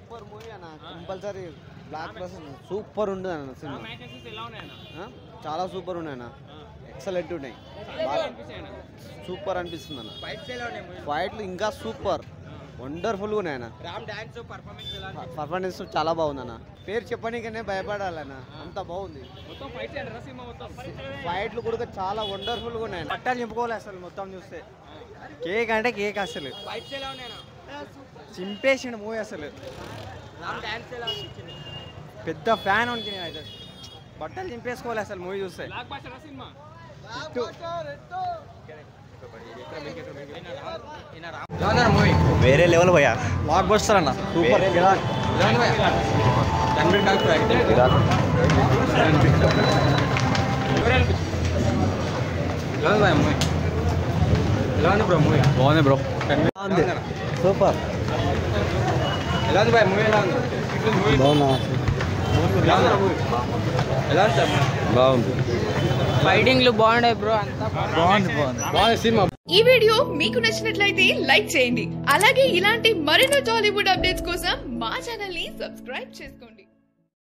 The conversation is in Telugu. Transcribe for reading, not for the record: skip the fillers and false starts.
సూపర్ మూవీ అన్న కంపల్సరీ బ్లాక్ బస్టర్ సూపర్ ఉంది అన్న సినిమా చాలా సూపర్ ఉన్నాయి అన్న ఎక్సలెంట్ ఉన్నాయి సూపర్ అనిపిస్తుంది అన్న ఫైట్లు ఇంకా సూపర్ వండర్ఫుల్గా ఉన్నాయన్న పర్ఫార్మెన్స్ చాలా బాగుంది అన్న పేరు చెప్పడానికనే భయపడాలన్న అంత బాగుంది ఫైట్లు కూడా చాలా వండర్ఫుల్గా ఉన్నాయన్న పట్టాలు చెప్పుకోవాలి అసలు మొత్తం చూస్తే కేక్ అంటే కేక్ అసలు చింపేసిండు మూవీ అసలు పెద్ద ఫ్యాన్ అనుకు నేను అయితే బట్టలు చింపేసుకోవాలి అసలు మూవీ చూస్తే వేరే లెవెల్ పోయా బ్లాక్ బస్టర్ అన్న సూపర్ బాగుంది బ్రో సూపర్ బాగుంది ఫైటింగ్లు బాగున్నాయి బ్రో అంతా బాగుంది సినిమా ఈ వీడియో మీకు నచ్చినట్లయితే లైక్ చేయండి అలాగే ఇలాంటి మరెన్నో టాలీవుడ్ అప్డేట్స్ కోసం మా ఛానల్ ని సబ్స్క్రైబ్ చేసుకోండి